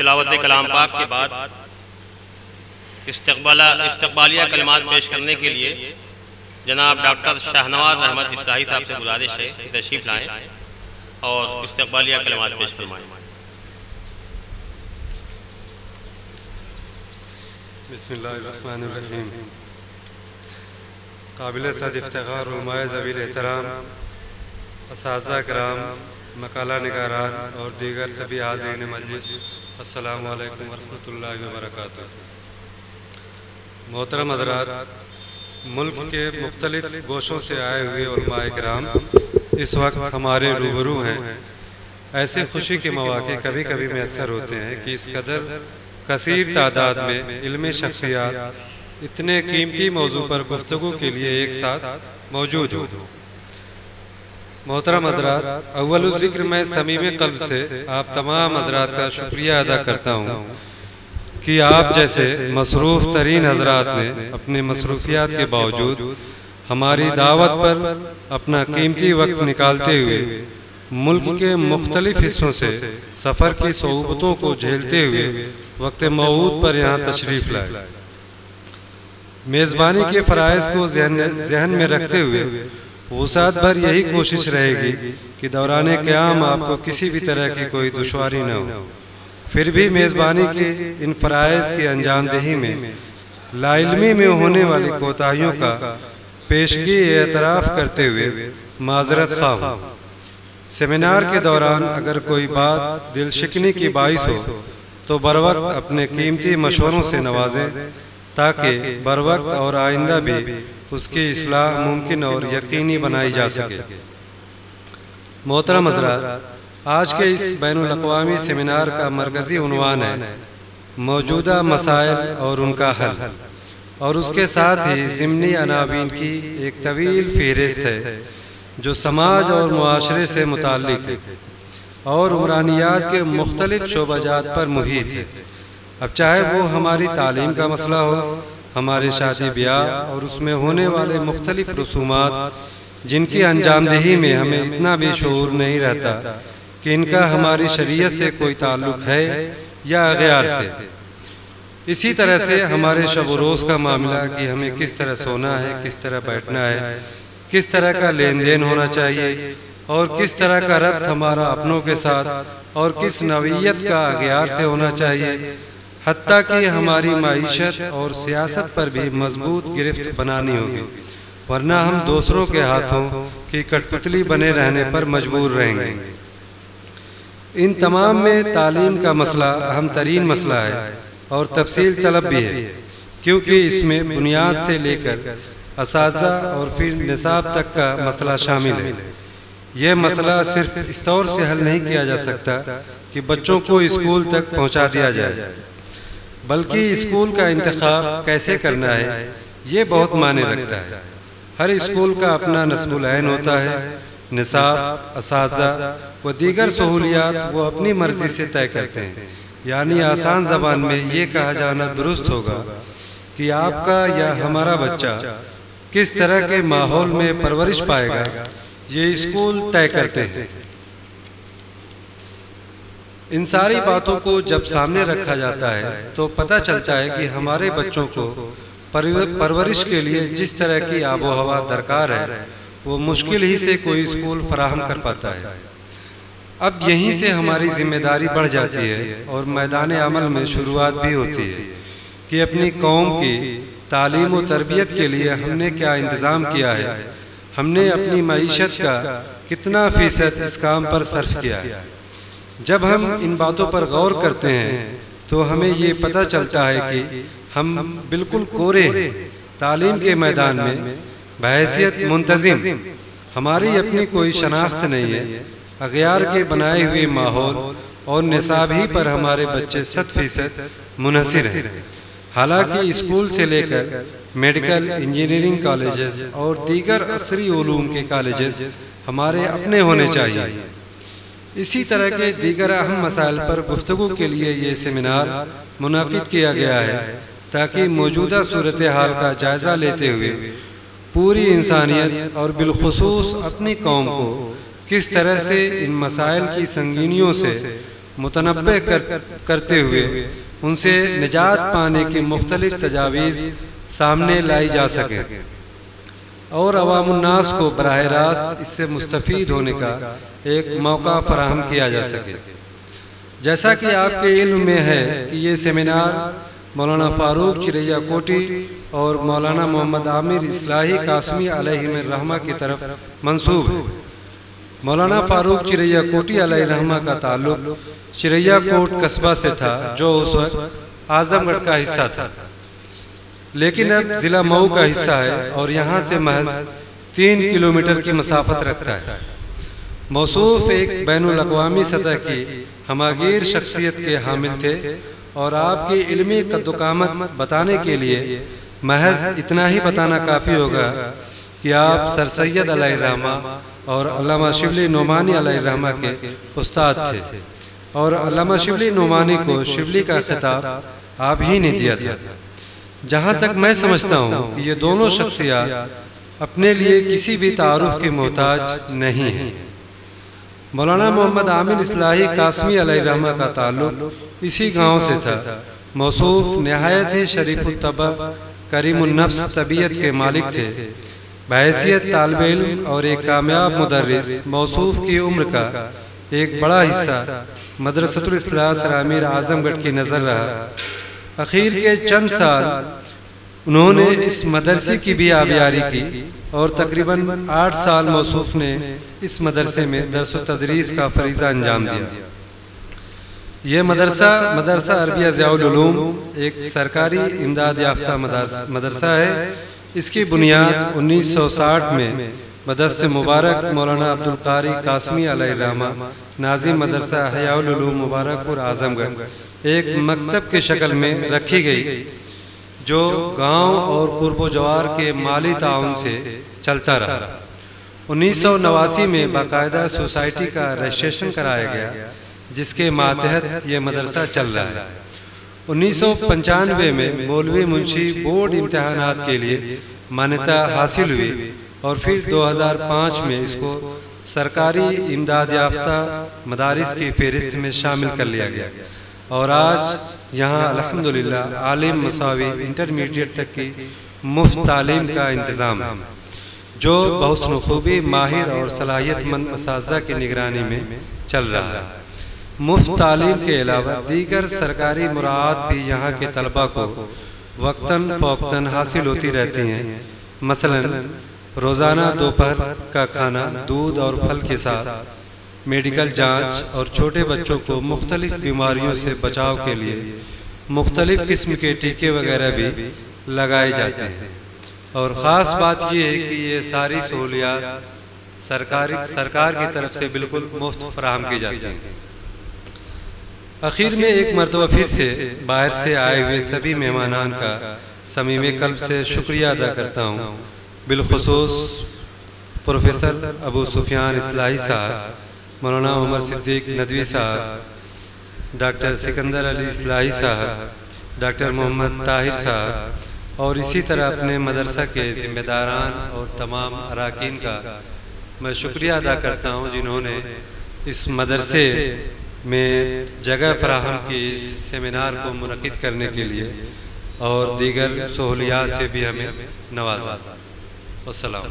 तिलावत कलाम पाक के बाद इस्तक़बालिया कलिमात पेश करने के लिए जनाब डॉक्टर शाहनवाज अहमद इस्लाही साहब से गुजारिश है कि तशरीफ़ लाएँ और इस्तक़बालिया कलिमात पेश फरमाएँ। बिस्मिल्लाहिर्रहमानिर्रहीम। काबिल सद इफ्तिखार उलमाए ज़वील एहतराम असातिज़ा किराम, मकाला निगारान और दीगर सभी हाज़रीन मजलिस, अस्सलामु अलैकुम वरहमतुल्लाहि वबरकातुहू। मोहतरम हज़रात, मुल्क के मुख्तलिफ गोशों से आए हुए उलमाए किराम इस वक्त हमारे रूबरू हैं। ऐसे खुशी के मौके कभी कभी मैसर होते हैं कि इस कदर कसीर तादाद में इल्मी शख्सियात इतने कीमती मौजू पर गुफ्तगू के लिए एक साथ मौजूद हो। मोहतरम हज़रात, अव्वल ज़िक्र मैं समीम क़ल्ब से आप तमाम हज़रात का शुक्रिया अदा करता हूँ कि आप जैसे मसरूफ़ तरीन हज़रात ने अपने मसरूफियात के बावजूद हमारी दावत पर अपना कीमती वक्त निकालते हुए मुल्क के मुख्तलिफ हिस्सों से सफ़र की सोबतों को झेलते हुए वक्त मौऊद पर यहाँ तशरीफ़ लाए। मेज़बानी के फ़राइज़ को जहन में रखते हुए वुसात भर यही कोशिश रहेगी कि दौरान क़याम आपको किसी भी तरह की कोई दुश्वारी न हो। फिर भी मेज़बानी के इन फ़राइज़ की अंजामदही में लाइल्मी में होने वाली कोताहियों का पेशगी एतराफ़ करते हुए माज़रत ख़्वाह हूँ। सेमिनार के दौरान अगर कोई बात दिल शिकनी की बाइस हो तो बर वक्त अपने कीमती मशवरों से नवाजें ताकि बर वक्त और आइंदा भी उसकी इस्लाह मुमकिन और यकीनी बनाई जा सके। मोहतरम हज़रात, आज के इस बैनुल अक़वामी सेमिनार का मरकज़ी उन्वान है मौजूदा मसाइल और उनका हल, और उसके साथ ही ज़िमनी अनावीन की एक तवील फ़हरिस्त है जो समाज और मुआशरे से मुताल्लिक़ है और उमरानियात के मुख्तलिफ शोबाजात पर मुहित है। अब चाहे वो हमारी तालीम का मसला हो, हमारे शादी ब्याह और उसमें होने वाले मुख्तलिफ रसूमात जिनकी अंजामदही में हमें इतना भी शऊर नहीं रहता कि इनका हमारी शरीयत से कोई ताल्लुक़ है या अग़यार से। इसी तरह से हमारे शब रोज़ का मामला कि हमें किस तरह सोना है, किस तरह बैठना है, किस तरह का लेन देन होना चाहिए और किस तरह का रब्त हमारा अपनों के साथ और किस नवीयत का अग़यार से होना चाहिए, हत्ता कि हमारी माईशत और सियासत पर भी मजबूत गिरफ्त बनानी होगी, वरना हम दूसरों के हाथों की कठपुतली बने रहने पर मजबूर रहेंगे। इन तमाम में तालीम का मसला अहम तरीन मसला है और तफसील तलब भी है, क्योंकि इसमें बुनियाद से लेकर असाज़ा और फिर निसाब तक का मसला शामिल है। यह मसला सिर्फ इस तौर से हल नहीं किया जा सकता कि बच्चों को स्कूल तक पहुंचा दिया जाए, बल्कि स्कूल का इंतखाब कैसे करना है ये बहुत मायने रखता है। हर स्कूल का अपना नस्बुल ऐन होता है। निसाब, असाज़ा व दीगर सहूलियात वो अपनी मर्ज़ी से तय करते हैं। यानी आसान ज़बान में ये कहा जाना दुरुस्त होगा कि आपका या हमारा बच्चा किस तरह के माहौल में परवरिश पाएगा ये स्कूल तय करते हैं। इन सारी बातों को जब सामने रखा जाता है तो पता चलता है कि हमारे बच्चों को परवरिश के लिए जिस तरह की आबो हवा दरकार है वो मुश्किल ही से कोई स्कूल फराहम कर पाता है। अब यहीं से हमारी जिम्मेदारी बढ़ जाती है और मैदान अमल में शुरुआत भी होती है कि अपनी कौम की तालीम व तरबियत के लिए हमने क्या इंतज़ाम किया है, हमने अपनी मईशत का कितना फ़ीसद इस काम पर सर्फ किया है। जब हम इन बातों पर गौर करते हैं तो हमें ये पता चलता है कि हम बिल्कुल कोरे हैं। तालीम के मैदान में बहैसियत मुंतज़िम हमारी अपनी कोई शनाख्त नहीं है। अग़यार के बनाए हुए माहौल और निसाब ही पर हमारे बच्चे 100% मुनहसिर हैं। हालांकि स्कूल से लेकर मेडिकल, इंजीनियरिंग कॉलेजेस और दीगर असरी उलूम के कॉलेजेस हमारे अपने होने चाहिए। इसी तरह के दीगर अहम मसाइल पर गुफ्तगू के लिए ये सेमिनार मुनाकिद किया गया है ताकि मौजूदा सूरत हाल का जायज़ा लेते हुए पूरी इंसानियत और बिलखुसूस अपनी कौम को किस तरह से इन मसाइल की संगीनियों से मुतनब्बे करते हुए उनसे निजात पाने की मुख्तलिफ तजावीज़ सामने लाई जा सके और अवामुन्नास को बराह रास्त इससे मुस्तफ़ीद होने का एक मौका फराहम किया जा सके। जैसा कि आपके इल्म में है कि ये सेमिनार मौलाना फ़ारूक चिरैया कोटी और मौलाना मोहम्मद आमिर इस्लाही कासमी अलैहिर्रहमा की तरफ मंसूब है। मौलाना फ़ारूक चिरैया कोटी अलैहिर्रहमा का ताल्लुक़ चिरैया कोट कस्बा से था, जो उस वक्त आज़मगढ़ का हिस्सा था, लेकिन अब ज़िला मऊ का हिस्सा है और यहाँ से महज 3 किलोमीटर की मसाफत रखता है। मौसूफ एक बैनुल अक़वामी सतह की हमागीर शख्सियत के हामिल थे और आपकी इल्मी कद्दुकामत बताने के लिए महज इतना ही बताना काफ़ी होगा कि आप सर सैयद अलैहिर्रहमा और अल्लामा शिबली नोमानी अलैहिर्रहमा के उस्ताद थे और अल्लामा शिबली नोमानी को शिबली का खिताब आप ही ने दिया था। जहाँ तक मैं समझता हूँ कि ये दोनों शख्सियत अपने लिए किसी भी तारुफ के मोहताज नहीं हैं। मौलाना मोहम्मद आमिर इस्लाही कासमी अलैहिर्रहमा का ताल्लुक़ इसी गांव से था। मौसूफ नहायत ही शरीफुत्तबा करीमुन्नफ्स तबीयत के मालिक थे। बहैसियत तालिब इल्म और एक कामयाब मुदर्रिस मौसूफ की उम्र का एक बड़ा हिस्सा मदरसतुल इस्लाह सरामीर आज़मगढ़ की नज़र रहा। आखिर के चंद साल उन्होंने इस मदरसे की भी आबियारी की और तकरीबन 8 साल मौसूफ ने इस मदरसे में दर्स व तदरीस का फरीज़ा अंजाम दिया। यह मदरसा अरबिया ज़ियाउल उलूम एक सरकारी इमदाद याफ्ता मदरसा है। इसकी बुनियाद 1960 में बदस्त मुबारक मौलाना अब्दुल कारी कासमी अलैहिर्रहमा नाज़िम मदरसा हयाउल उलूम मुबारकपुर आज़मगढ़ एक मकतब के शक्ल में रखी गई, जो गांव और कुर्बो जवार के माली ताउन से चलता रहा। 1989 में बाकायदा सोसाइटी का रजिस्ट्रेशन कराया गया, जिसके मातहत ये मदरसा चल रहा है। 1995 में मौलवी मुंशी बोर्ड इम्तहानात के लिए मान्यता हासिल हुई और फिर 2005 में इसको सरकारी इमदाद याफ्ता मदारिस की फहरिस्त में शामिल कर लिया गया और आज यहाँ अल्हम्दुलिल्लाह आलिम मसावी इंटरमीडिएट तक की मुफ्त तालीम का इंतज़ाम है, जो बहुस्न खूबी माहिर और सलाहियतमंद असातिज़ा की निगरानी में चल रहा है। मुफ्त तालीम के अलावा दीगर सरकारी मुराद भी यहाँ के तलबा को वक्तन फ़ौक्तन हासिल होती रहती हैं। मसलन रोज़ाना दोपहर का खाना दूध और फल के साथ, मेडिकल जांच और छोटे बच्चों को मुख्तलिफ बीमारियों से बचाव के लिए मुख्तलिफ किस्म के टीके वगैरह भी लगाए जाते हैं। और ख़ास बात यह है कि ये सारी सहूलियात सरकार की तरफ से बिल्कुल मुफ्त फराहम की जाती हैं। आखिर में एक मरतबा फिर से बाहर से आए हुए सभी मेहमानान का समीमे कल्ब से शुक्रिया अदा करता हूँ, बिलखुसूस प्रोफेसर अबू सुफियान इस्लाही साहब, मौलाना उमर सिद्दीक नदवी साहब, डॉक्टर सिकंदर अली इस्लाही साहब, डॉक्टर मोहम्मद ताहिर साहब और इसी तरह अपने मदरसा के ज़िम्मेदारान और तमाम अराकीन का मैं शुक्रिया अदा करता हूँ, जिन्होंने इस मदरसे में जगह फराहम की इस सेमिनार को मुनक़िद करने के लिए और दीगर सहूलियात से भी हमें नवाजा। अस्सलाम।